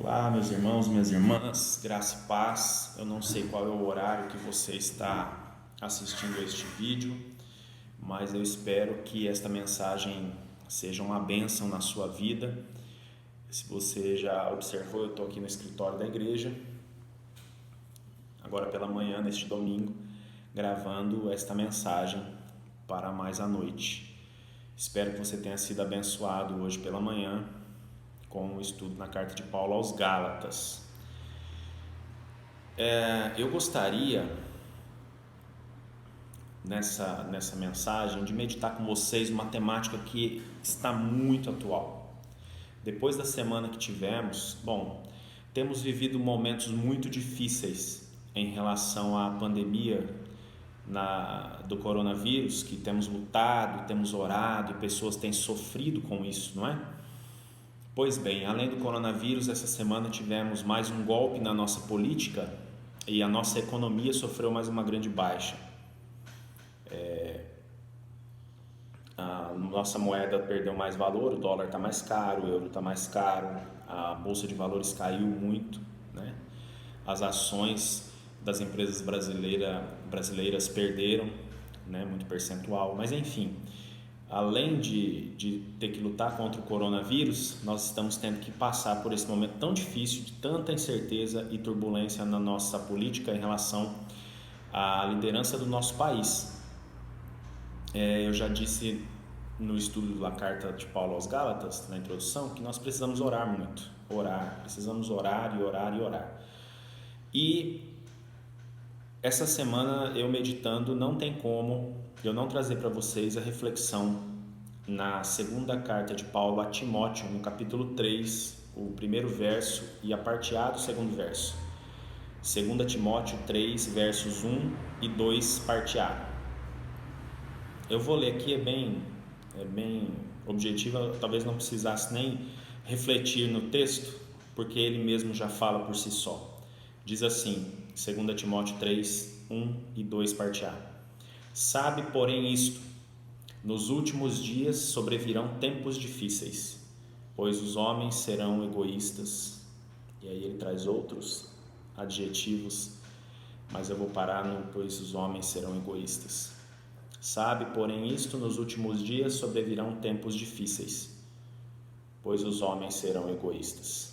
Olá, meus irmãos, minhas irmãs, graça e paz. Eu não sei qual é o horário que você está assistindo a este vídeo, mas eu espero que esta mensagem seja uma bênção na sua vida. Se você já observou, eu estou aqui no escritório da igreja, agora pela manhã, neste domingo, gravando esta mensagem para mais à noite. Espero que você tenha sido abençoado hoje pela manhã com o estudo na carta de Paulo aos Gálatas. Eu gostaria, nessa mensagem, de meditar com vocês uma temática que está muito atual. Depois da semana que tivemos, temos vivido momentos muito difíceis em relação à pandemia do coronavírus, que temos lutado, temos orado e pessoas têm sofrido com isso, não é? Pois bem, além do coronavírus, essa semana tivemos mais um golpe na nossa política e a nossa economia sofreu mais uma grande baixa. A nossa moeda perdeu mais valor, o dólar está mais caro, o euro está mais caro, a bolsa de valores caiu muito, né? As ações das empresas brasileiras perderam, né, muito percentual, mas enfim. Além de ter que lutar contra o coronavírus, nós estamos tendo que passar por esse momento tão difícil, de tanta incerteza e turbulência na nossa política em relação à liderança do nosso país. Eu já disse no estudo da carta de Paulo aos Gálatas, na introdução, que nós precisamos orar muito, precisamos orar e orar e orar. E essa semana eu meditando, não tem como eu não trazer para vocês a reflexão na segunda carta de Paulo a Timóteo, no capítulo 3, o primeiro verso e a parte A do segundo verso. 2 Timóteo 3, versos 1 e 2, parte A. Eu vou ler aqui, é bem objetivo, talvez não precisasse nem refletir no texto, porque ele mesmo já fala por si só. Diz assim, 2 Timóteo 3, 1 e 2, parte A. Sabe, porém, isto: nos últimos dias sobrevirão tempos difíceis, pois os homens serão egoístas. E aí ele traz outros adjetivos, mas eu vou parar no pois os homens serão egoístas. Sabe, porém, isto: nos últimos dias sobrevirão tempos difíceis, pois os homens serão egoístas.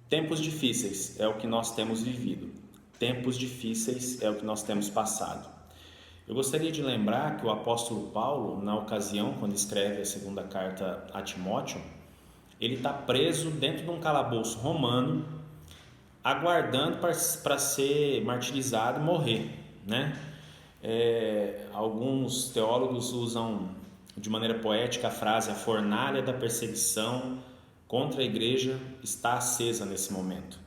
Tempos difíceis é o que nós temos vivido. Tempos difíceis é o que nós temos passado. Eu gostaria de lembrar que o apóstolo Paulo, na ocasião, quando escreve a segunda carta a Timóteo, ele está preso dentro de um calabouço romano, aguardando para ser martirizado e morrer, né? Alguns teólogos usam de maneira poética a frase: a fornalha da perseguição contra a igreja está acesa nesse momento.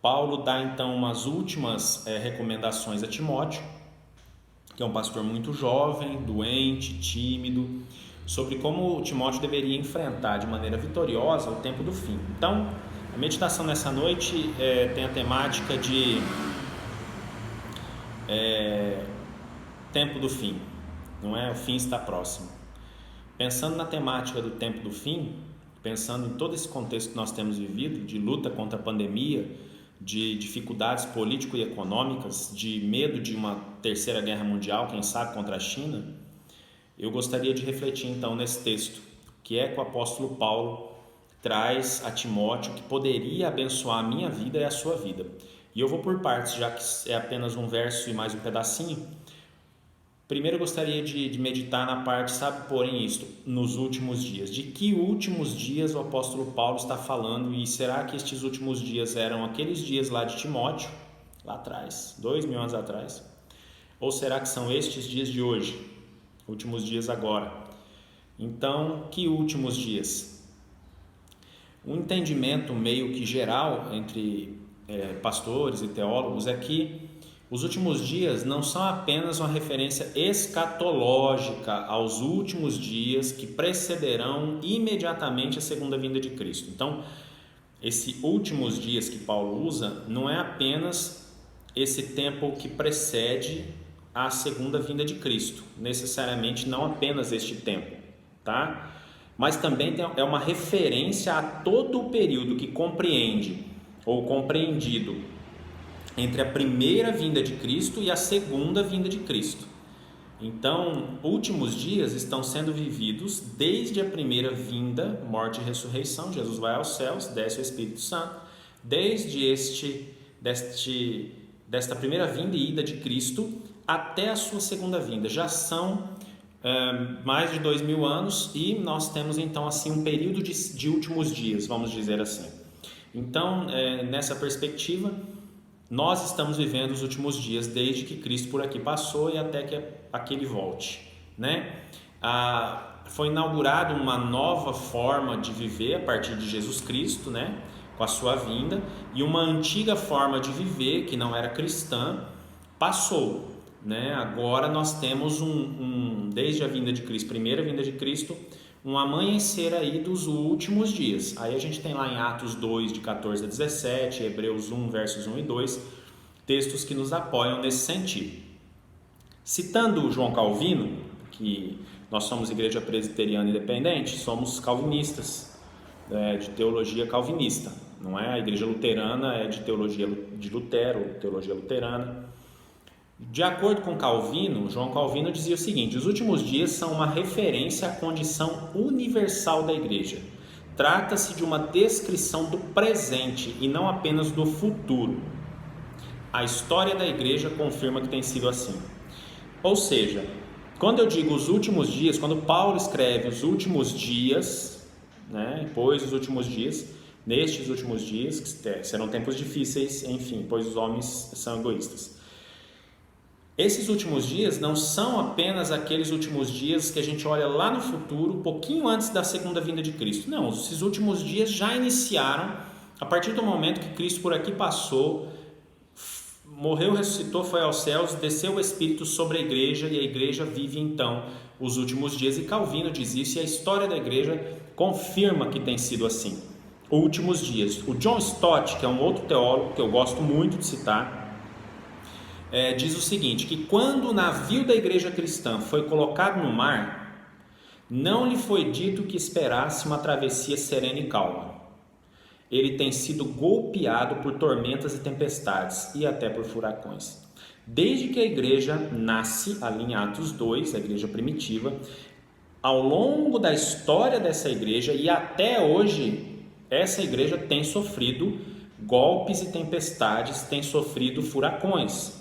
Paulo dá então umas últimas recomendações a Timóteo, que é um pastor muito jovem, doente, tímido, sobre como Timóteo deveria enfrentar de maneira vitoriosa o tempo do fim. Então, a meditação nessa noite tem a temática de tempo do fim, não é? O fim está próximo. Pensando na temática do tempo do fim, pensando em todo esse contexto que nós temos vivido, de luta contra a pandemia, de dificuldades político e econômicas, de medo de uma terceira guerra mundial, quem sabe contra a China, eu gostaria de refletir então nesse texto, que é que o apóstolo Paulo traz a Timóteo, que poderia abençoar a minha vida e a sua vida. E eu vou por partes, já que é apenas um verso e mais um pedacinho. Primeiro eu gostaria de meditar na parte, sabe, porém isto, nos últimos dias. De que últimos dias o apóstolo Paulo está falando? E será que estes últimos dias eram aqueles dias lá de Timóteo, lá atrás, 2000 anos atrás? Ou será que são estes dias de hoje, últimos dias agora? Então, que últimos dias? Um entendimento meio que geral entre pastores e teólogos é que os últimos dias não são apenas uma referência escatológica aos últimos dias que precederão imediatamente a segunda vinda de Cristo. Então, esses últimos dias que Paulo usa não é apenas esse tempo que precede a segunda vinda de Cristo, necessariamente não apenas este tempo, tá? mas também é uma referência a todo o período que compreende ou compreendido entre a primeira vinda de Cristo e a segunda vinda de Cristo. Então, últimos dias estão sendo vividos desde a primeira vinda, morte e ressurreição. Jesus vai aos céus, desce o Espírito Santo. Desde desta primeira vinda e ida de Cristo até a sua segunda vinda. Já são mais de 2000 anos e nós temos então assim um período de últimos dias, vamos dizer assim. Então, nessa perspectiva, nós estamos vivendo os últimos dias desde que Cristo por aqui passou e até que aquele volte, né? Foi inaugurada uma nova forma de viver a partir de Jesus Cristo, né? Com a sua vinda, e uma antiga forma de viver que não era cristã passou, né? Agora nós temos desde a vinda de Cristo, primeira vinda de Cristo, um amanhecer aí dos últimos dias. Aí a gente tem lá em Atos 2, de 14 a 17, Hebreus 1, versos 1 e 2, textos que nos apoiam nesse sentido. Citando João Calvino, que nós somos Igreja Presbiteriana Independente, somos calvinistas, de teologia calvinista, não é? A Igreja Luterana é de teologia de Lutero, teologia luterana. De acordo com Calvino, João Calvino dizia o seguinte: os últimos dias são uma referência à condição universal da igreja. Trata-se de uma descrição do presente e não apenas do futuro. A história da igreja confirma que tem sido assim. Ou seja, quando eu digo os últimos dias, quando Paulo escreve os últimos dias, né, pois os últimos dias, nestes últimos dias, que serão tempos difíceis, enfim, pois os homens são egoístas. Esses últimos dias não são apenas aqueles últimos dias que a gente olha lá no futuro, um pouquinho antes da segunda vinda de Cristo. Não, esses últimos dias já iniciaram a partir do momento que Cristo por aqui passou, morreu, ressuscitou, foi aos céus, desceu o Espírito sobre a igreja e a igreja vive então os últimos dias. E Calvino diz isso e a história da igreja confirma que tem sido assim. Últimos dias. O John Stott, que é um outro teólogo que eu gosto muito de citar, diz o seguinte, que quando o navio da igreja cristã foi colocado no mar, não lhe foi dito que esperasse uma travessia serena e calma. Ele tem sido golpeado por tormentas e tempestades e até por furacões. Desde que a igreja nasce, ali em Atos 2, a igreja primitiva, ao longo da história dessa igreja e até hoje, essa igreja tem sofrido golpes e tempestades, tem sofrido furacões.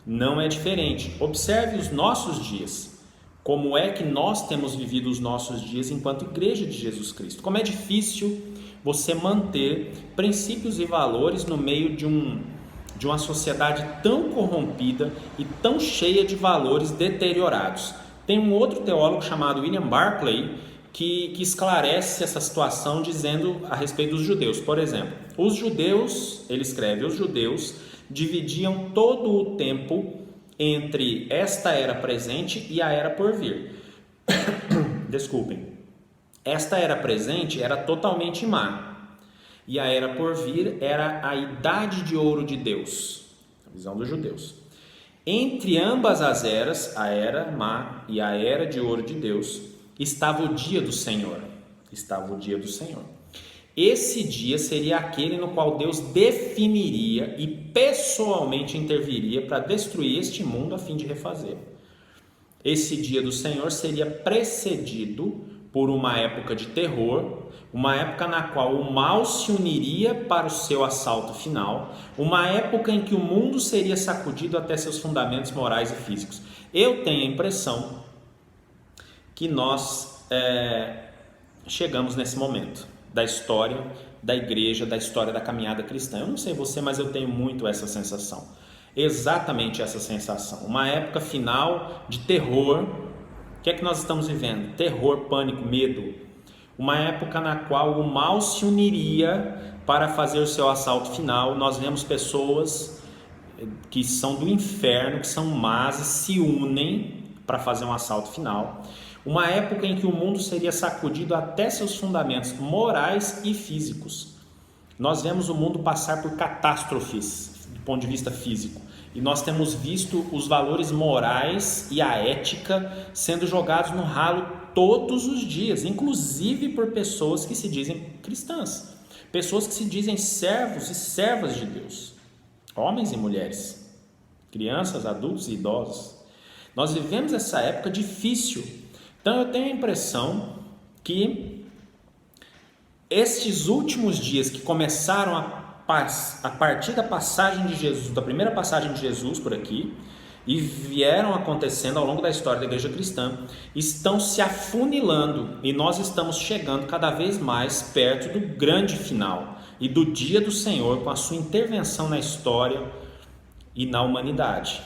Não é diferente. Observe os nossos dias. Como é que nós temos vivido os nossos dias enquanto igreja de Jesus Cristo? Como é difícil você manter princípios e valores no meio de uma sociedade tão corrompida e tão cheia de valores deteriorados. Tem um outro teólogo chamado William Barclay que esclarece essa situação dizendo a respeito dos judeus. Por exemplo, os judeus, ele escreve, os judeus dividiam todo o tempo entre esta era presente e a era por vir. Desculpem. Esta era presente era totalmente má. E a era por vir era a idade de ouro de Deus. A visão dos judeus. Entre ambas as eras, a era má e a era de ouro de Deus, estava o dia do Senhor. Estava o dia do Senhor. Esse dia seria aquele no qual Deus definiria e pessoalmente interviria para destruir este mundo a fim de refazer. Esse dia do Senhor seria precedido por uma época de terror, uma época na qual o mal se uniria para o seu assalto final, uma época em que o mundo seria sacudido até seus fundamentos morais e físicos. Eu tenho a impressão que nós chegamos nesse momento da história da igreja, da história da caminhada cristã. Eu não sei você, mas eu tenho muito essa sensação. Exatamente essa sensação. Uma época final de terror. O que é que nós estamos vivendo? Terror, pânico, medo. Uma época na qual o mal se uniria para fazer o seu assalto final. Nós vemos pessoas que são do inferno, que são más e se unem para fazer um assalto final. Uma época em que o mundo seria sacudido até seus fundamentos morais e físicos. Nós vemos o mundo passar por catástrofes do ponto de vista físico. E nós temos visto os valores morais e a ética sendo jogados no ralo todos os dias, inclusive por pessoas que se dizem cristãs, pessoas que se dizem servos e servas de Deus, homens e mulheres, crianças, adultos e idosos. Nós vivemos essa época difícil, então eu tenho a impressão que estes últimos dias que começaram a partir da passagem de Jesus, da primeira passagem de Jesus por aqui, e vieram acontecendo ao longo da história da igreja cristã, estão se afunilando e nós estamos chegando cada vez mais perto do grande final e do dia do Senhor com a sua intervenção na história e na humanidade.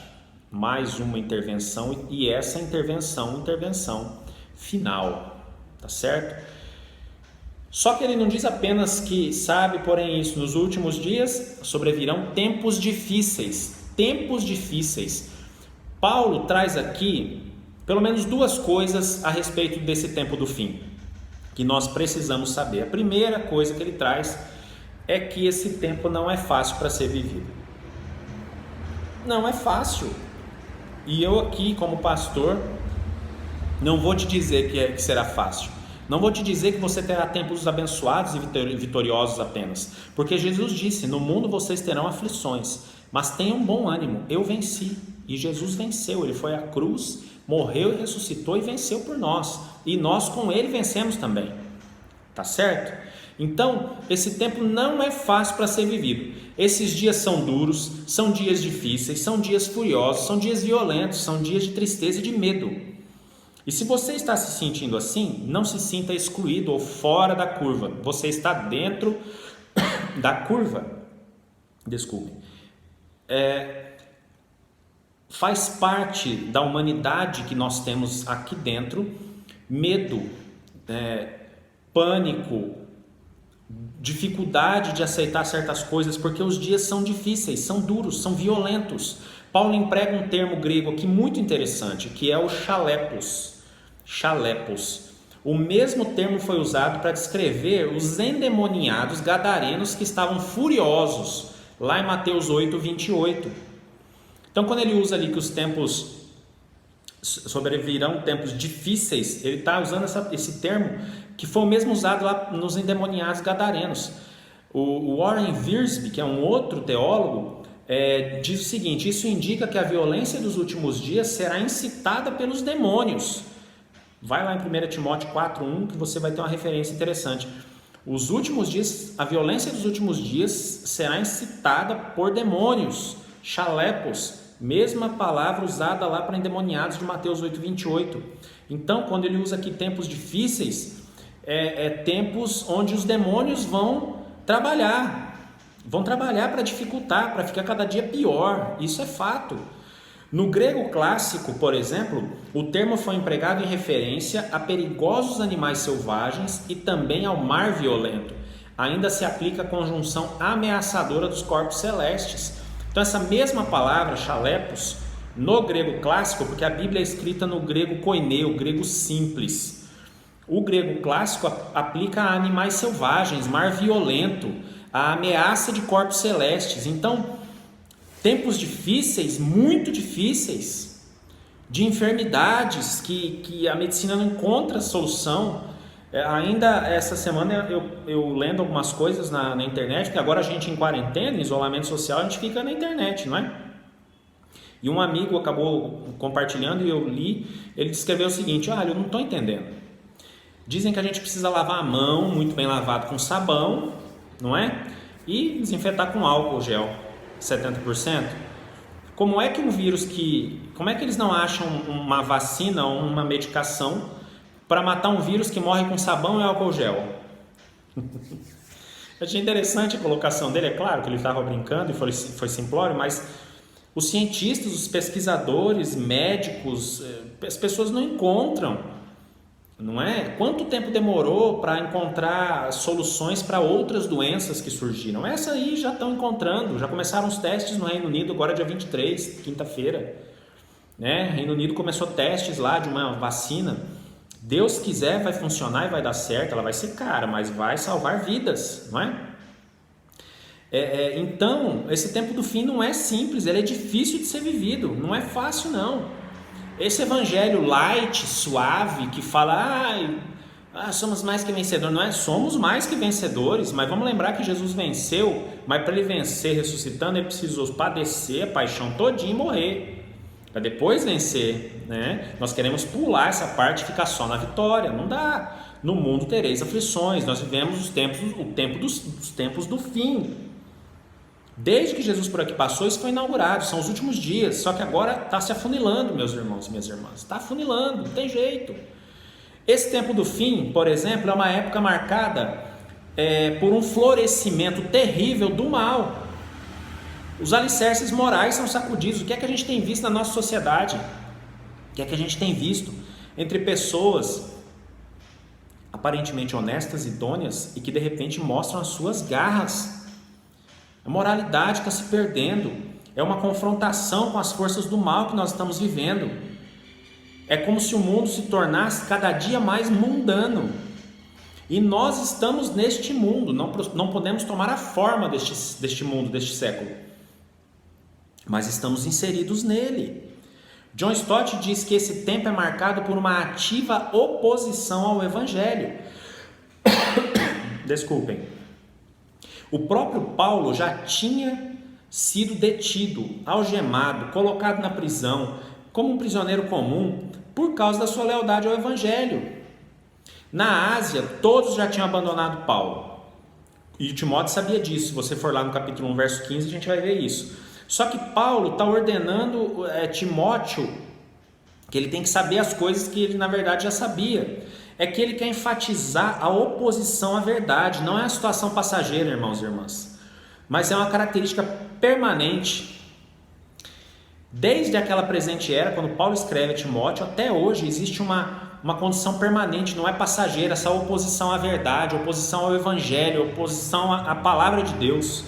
Mais uma intervenção, e essa intervenção final, tá certo? Só que ele não diz apenas que sabe, porém, isso, nos últimos dias sobrevirão tempos difíceis. Paulo traz aqui pelo menos duas coisas a respeito desse tempo do fim, que nós precisamos saber. A primeira coisa que ele traz é que esse tempo não é fácil para ser vivido. Não é fácil. E eu aqui, como pastor, não vou te dizer que será fácil. Não vou te dizer que você terá tempos abençoados e vitoriosos apenas. Porque Jesus disse, no mundo vocês terão aflições, mas tenham bom ânimo, eu venci. E Jesus venceu, ele foi à cruz, morreu e ressuscitou e venceu por nós. E nós com ele vencemos também. Tá certo? Então, esse tempo não é fácil para ser vivido. Esses dias são duros, são dias difíceis, são dias furiosos, são dias violentos, são dias de tristeza e de medo. E se você está se sentindo assim, não se sinta excluído ou fora da curva. Você está dentro da curva. Desculpe. Faz parte da humanidade que nós temos aqui dentro medo, pânico, dificuldade de aceitar certas coisas, porque os dias são difíceis, são duros, são violentos. Paulo emprega um termo grego aqui muito interessante, que é o chalepos. O mesmo termo foi usado para descrever os endemoniados gadarenos que estavam furiosos, lá em Mateus 8, 28. Então, quando ele usa ali que os tempos sobrevirão tempos difíceis, ele está usando esse termo que foi o mesmo usado lá nos endemoniados gadarenos. O Warren Wiersbe, que é um outro teólogo, diz o seguinte: isso indica que a violência dos últimos dias será incitada pelos demônios. Vai lá em 1 Timóteo 4:1 que você vai ter uma referência interessante. Os últimos dias, a violência dos últimos dias será incitada por demônios, chalepos, mesma palavra usada lá para endemoniados de Mateus 8:28. Então, quando ele usa aqui tempos difíceis, tempos onde os demônios vão trabalhar para dificultar, para ficar cada dia pior. Isso é fato. No grego clássico, por exemplo, o termo foi empregado em referência a perigosos animais selvagens e também ao mar violento. Ainda se aplica a conjunção ameaçadora dos corpos celestes. Então essa mesma palavra, chalepos, no grego clássico, porque a Bíblia é escrita no grego koineo, grego simples. O grego clássico aplica a animais selvagens, mar violento, a ameaça de corpos celestes. Então, tempos difíceis, muito difíceis, de enfermidades que a medicina não encontra solução. Ainda essa semana eu lendo algumas coisas na internet, porque agora a gente em quarentena, em isolamento social, a gente fica na internet, não é? E um amigo acabou compartilhando e eu li, ele descreveu o seguinte: olha, eu não estou entendendo. Dizem que a gente precisa lavar a mão, muito bem lavado com sabão, não é? E desinfetar com álcool gel, 70%. Como é que um vírus como é que eles não acham uma vacina ou uma medicação para matar um vírus que morre com sabão e álcool gel? Achei interessante a colocação dele. É claro que ele estava brincando e foi simplório, mas os cientistas, os pesquisadores, médicos, as pessoas não encontram, não é? Quanto tempo demorou para encontrar soluções para outras doenças que surgiram? Essa aí já estão encontrando, já começaram os testes no Reino Unido agora dia 23, quinta-feira, né? Reino Unido começou testes lá de uma vacina. Deus quiser vai funcionar e vai dar certo, ela vai ser cara, mas vai salvar vidas, não é? Então, esse tempo do fim não é simples, ele é difícil de ser vivido, não é fácil não. Esse evangelho light, suave, que fala, somos mais que vencedores. Não é? Somos mais que vencedores, mas vamos lembrar que Jesus venceu, mas para ele vencer ressuscitando, ele precisou padecer a paixão todinha e morrer, para depois vencer, né? Nós queremos pular essa parte e ficar só na vitória, não dá. No mundo tereis aflições, nós vivemos o tempo dos tempos do fim. Desde que Jesus por aqui passou, isso foi inaugurado, são os últimos dias, só que agora está se afunilando, meus irmãos e minhas irmãs, está afunilando, não tem jeito. Esse tempo do fim, por exemplo, é uma época marcada por um florescimento terrível do mal. Os alicerces morais são sacudidos. O que é que a gente tem visto na nossa sociedade? O que é que a gente tem visto entre pessoas aparentemente honestas, idôneas e que de repente mostram as suas garras? A moralidade está se perdendo, é uma confrontação com as forças do mal que nós estamos vivendo. É como se o mundo se tornasse cada dia mais mundano. E nós estamos neste mundo, não podemos tomar a forma deste mundo, deste século, mas estamos inseridos nele. John Stott diz que esse tempo é marcado por uma ativa oposição ao Evangelho. Desculpem. O próprio Paulo já tinha sido detido, algemado, colocado na prisão, como um prisioneiro comum, por causa da sua lealdade ao Evangelho. Na Ásia, todos já tinham abandonado Paulo. E Timóteo sabia disso. Se você for lá no capítulo 1, verso 15, a gente vai ver isso. Só que Paulo está ordenando Timóteo que ele tem que saber as coisas que ele, na verdade, já sabia. É que ele quer enfatizar a oposição à verdade. Não é uma situação passageira, irmãos e irmãs, mas é uma característica permanente. Desde aquela presente era, quando Paulo escreve a Timóteo, até hoje existe uma condição permanente, não é passageira, essa oposição à verdade, oposição ao Evangelho, oposição à palavra de Deus.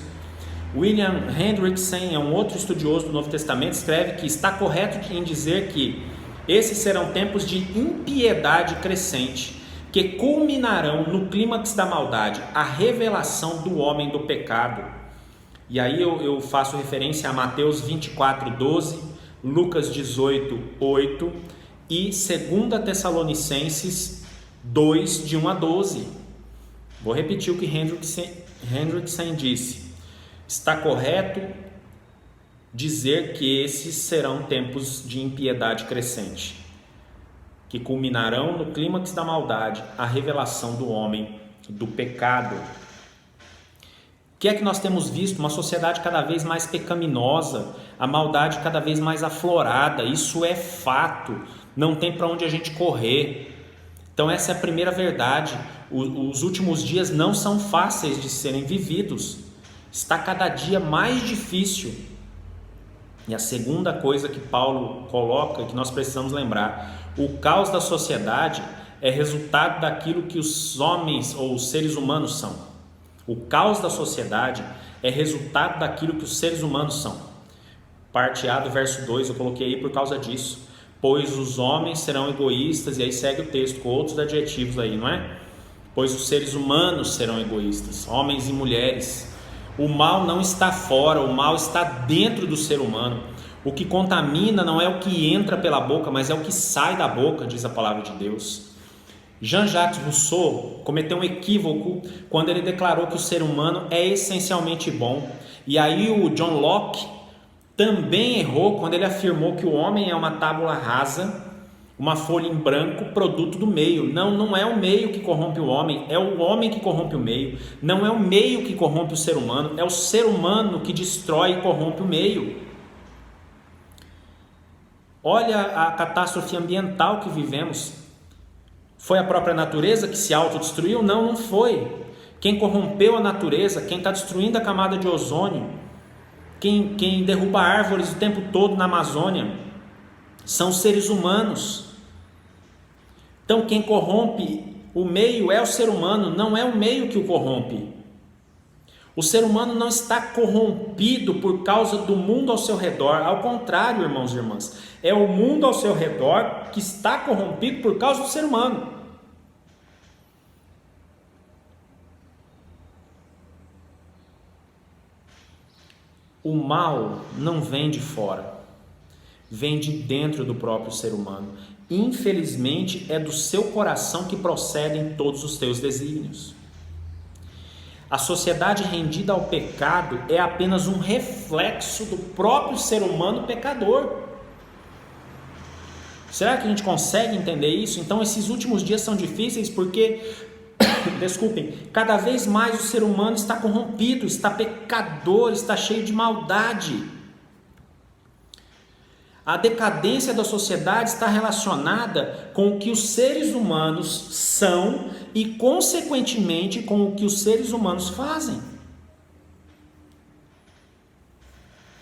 William Hendrickson, é um outro estudioso do Novo Testamento, escreve que está correto em dizer que esses serão tempos de impiedade crescente, que culminarão no clímax da maldade, a revelação do homem do pecado. E aí eu faço referência a Mateus 24:12, Lucas 18:8 e 2 Tessalonicenses 2, de 1 a 12. Vou repetir o que Hendrickson disse. Está correto dizer que esses serão tempos de impiedade crescente, que culminarão no clímax da maldade, a revelação do homem do pecado. O que é que nós temos visto? Uma sociedade cada vez mais pecaminosa, a maldade cada vez mais aflorada. Isso é fato, não tem para onde a gente correr. Então essa é a primeira verdade. Os últimos dias não são fáceis de serem vividos, está cada dia mais difícil. E a segunda coisa que Paulo coloca, que nós precisamos lembrar: o caos da sociedade é resultado daquilo que os homens ou os seres humanos são. O caos da sociedade é resultado daquilo que os seres humanos são. Parte A do verso 2 eu coloquei aí por causa disso. Pois os homens serão egoístas, e aí segue o texto com outros adjetivos aí, não é? Pois os seres humanos serão egoístas, homens e mulheres. O mal não está fora, o mal está dentro do ser humano. O que contamina não é o que entra pela boca, mas é o que sai da boca, diz a palavra de Deus. Jean-Jacques Rousseau cometeu um equívoco quando ele declarou que o ser humano é essencialmente bom. E aí o John Locke também errou quando ele afirmou que o homem é uma tábula rasa, uma folha em branco, produto do meio. Não é o meio que corrompe o homem, é o homem que corrompe o meio. Não é o meio que corrompe o ser humano, é o ser humano que destrói e corrompe o meio. Olha a catástrofe ambiental que vivemos. Foi a própria natureza que se autodestruiu? Não foi. Quem corrompeu a natureza, quem está destruindo a camada de ozônio, quem derruba árvores o tempo todo na Amazônia, são os seres humanos. Então quem corrompe o meio é o ser humano, não é o meio que o corrompe. O ser humano não está corrompido por causa do mundo ao seu redor, ao contrário, irmãos e irmãs, é o mundo ao seu redor que está corrompido por causa do ser humano. O mal não vem de fora. vem de dentro do próprio ser humano. Infelizmente, é do seu coração que procedem todos os teus desígnios. A sociedade rendida ao pecado é apenas um reflexo do próprio ser humano pecador. Será que a gente consegue entender isso? Então esses últimos dias são difíceis porque, desculpem, cada vez mais o ser humano está corrompido, está pecador, está cheio de maldade. A decadência da sociedade está relacionada com o que os seres humanos são e, consequentemente, com o que os seres humanos fazem.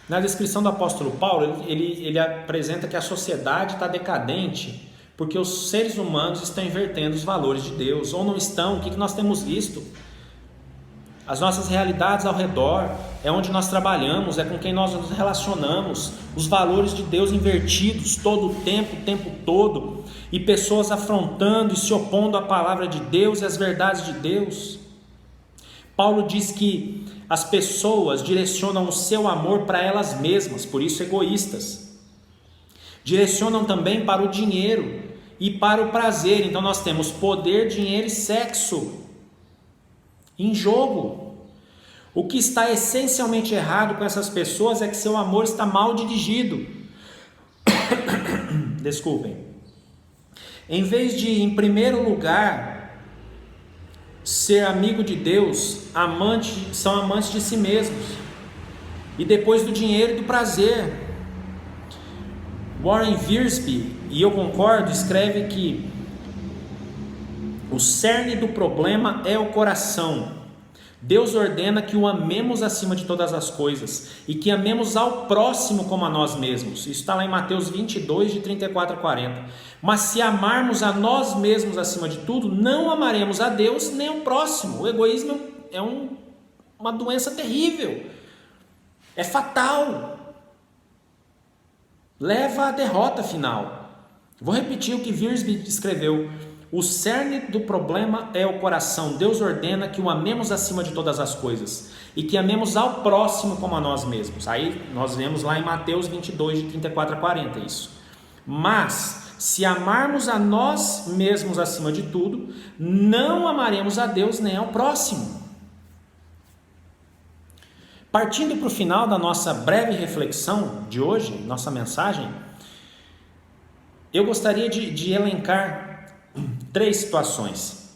Na descrição do apóstolo Paulo, ele apresenta que a sociedade está decadente porque os seres humanos estão invertendo os valores de Deus, ou não estão. O que nós temos visto? As nossas realidades ao redor, é onde nós trabalhamos, é com quem nós nos relacionamos, os valores de Deus invertidos todo o tempo todo, e pessoas afrontando e se opondo à palavra de Deus e às verdades de Deus. Paulo diz que as pessoas direcionam o seu amor para elas mesmas, por isso egoístas. Direcionam também para o dinheiro e para o prazer. Então nós temos poder, dinheiro e sexo em jogo. O que está essencialmente errado com essas pessoas é que seu amor está mal dirigido. Desculpem. Em vez de, em primeiro lugar, ser amigo de Deus, são amantes de si mesmos. E depois do dinheiro e do prazer. Warren Wiersbe, e eu concordo, escreve que o cerne do problema é o coração. Deus ordena que o amemos acima de todas as coisas e que amemos ao próximo como a nós mesmos. Isso está lá em Mateus 22, de 34 a 40. Mas se amarmos a nós mesmos acima de tudo, não amaremos a Deus nem o próximo. O egoísmo é uma doença terrível. É fatal. Leva à derrota final. Vou repetir o que Wiersbe escreveu. O cerne do problema é o coração. Deus ordena que o amemos acima de todas as coisas e que amemos ao próximo como a nós mesmos. Aí nós vemos lá em Mateus 22, de 34 a 40 isso. Mas se amarmos a nós mesmos acima de tudo, não amaremos a Deus nem ao próximo. Partindo para o final da nossa breve reflexão de hoje, nossa mensagem, eu gostaria de elencar 3 situações.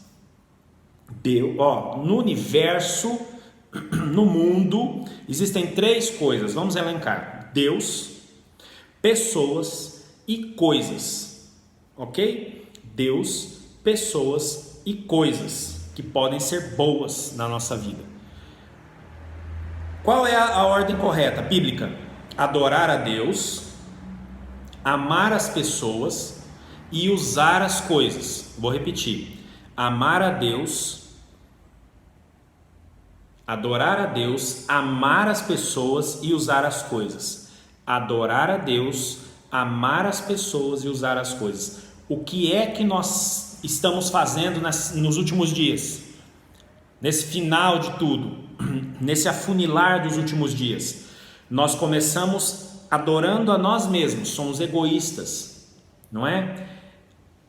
No universo, no mundo, existem 3 coisas. Vamos elencar: Deus, pessoas e coisas. Ok? Deus, pessoas e coisas que podem ser boas na nossa vida. Qual é a ordem correta, bíblica? Adorar a Deus, amar as pessoas e usar as coisas. Vou repetir: amar a Deus, adorar a Deus, amar as pessoas e usar as coisas. Adorar a Deus, amar as pessoas e usar as coisas. O que é que nós estamos fazendo nos últimos dias? Nesse final de tudo, nesse afunilar dos últimos dias, nós começamos adorando a nós mesmos, somos egoístas, não é?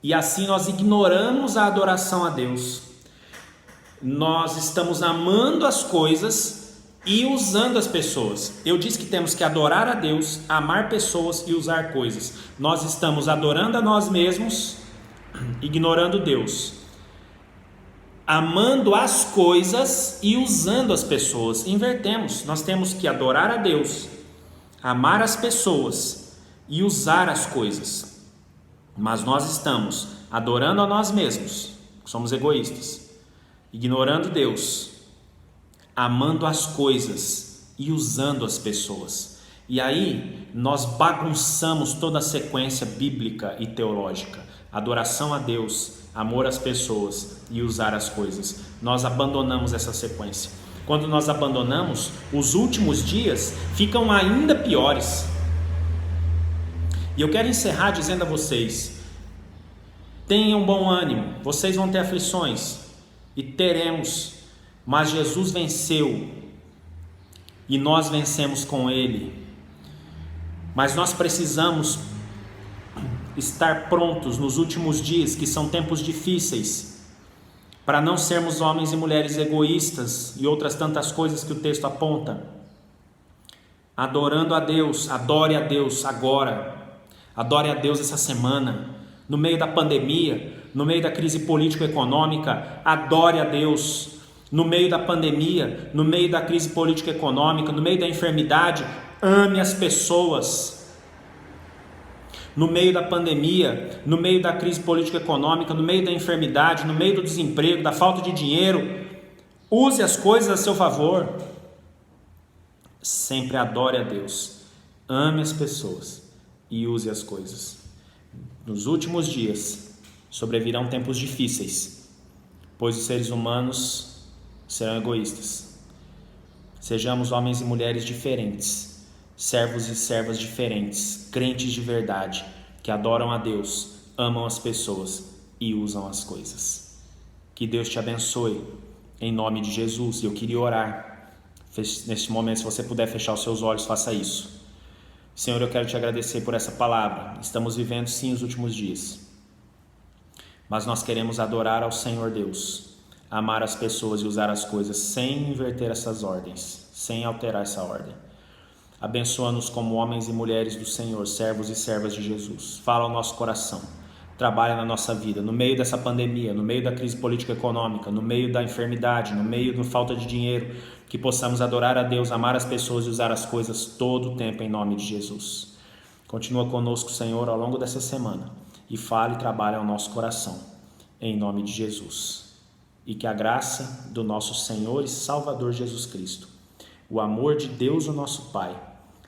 E assim nós ignoramos a adoração a Deus. Nós estamos amando as coisas e usando as pessoas. Eu disse que temos que adorar a Deus, amar pessoas e usar coisas. Nós estamos adorando a nós mesmos, ignorando Deus. Amando as coisas e usando as pessoas. Invertemos. Nós temos que adorar a Deus, amar as pessoas e usar as coisas. Mas nós estamos adorando a nós mesmos, somos egoístas, ignorando Deus, amando as coisas e usando as pessoas. E aí nós bagunçamos toda a sequência bíblica e teológica: adoração a Deus, amor às pessoas e usar as coisas. Nós abandonamos essa sequência. Quando nós abandonamos, os últimos dias ficam ainda piores. E eu quero encerrar dizendo a vocês: tenham bom ânimo, vocês vão ter aflições, e teremos, mas Jesus venceu, e nós vencemos com Ele. Mas nós precisamos estar prontos nos últimos dias, que são tempos difíceis, para não sermos homens e mulheres egoístas e outras tantas coisas que o texto aponta. Adorando a Deus, adore a Deus agora, adore a Deus essa semana, no meio da pandemia, no meio da crise político-econômica, adore a Deus. No meio da pandemia, no meio da crise político-econômica, no meio da enfermidade, ame as pessoas. No meio da pandemia, no meio da crise político-econômica, no meio da enfermidade, no meio do desemprego, da falta de dinheiro, use as coisas a seu favor. Sempre adore a Deus, ame as pessoas e use as coisas. Nos últimos dias sobrevirão tempos difíceis, pois os seres humanos serão egoístas. Sejamos homens e mulheres diferentes, servos e servas diferentes, crentes de verdade, que adoram a Deus, amam as pessoas e usam as coisas. Que Deus te abençoe, em nome de Jesus. E eu queria orar. Neste momento, se você puder fechar os seus olhos, faça isso. Senhor, eu quero te agradecer por essa palavra. Estamos vivendo sim os últimos dias, mas nós queremos adorar ao Senhor Deus, amar as pessoas e usar as coisas sem inverter essas ordens, sem alterar essa ordem. Abençoa-nos como homens e mulheres do Senhor, servos e servas de Jesus. Fala ao nosso coração, trabalha na nossa vida, no meio dessa pandemia, no meio da crise político-econômica, no meio da enfermidade, no meio da falta de dinheiro, que possamos adorar a Deus, amar as pessoas e usar as coisas todo o tempo em nome de Jesus. Continua conosco, Senhor, ao longo dessa semana e fale e trabalhe ao nosso coração, em nome de Jesus. E que a graça do nosso Senhor e Salvador Jesus Cristo, o amor de Deus, o nosso Pai,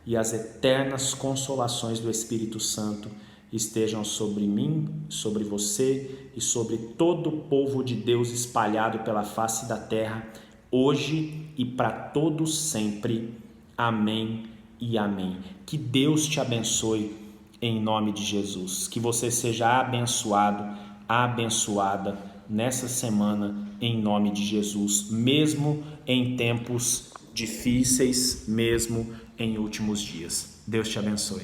e as eternas consolações do Espírito Santo estejam sobre mim, sobre você e sobre todo o povo de Deus espalhado pela face da terra, hoje e para todos sempre. Amém e amém. Que Deus te abençoe em nome de Jesus. Que você seja abençoado, abençoada nessa semana em nome de Jesus, mesmo em tempos difíceis, mesmo em últimos dias. Deus te abençoe.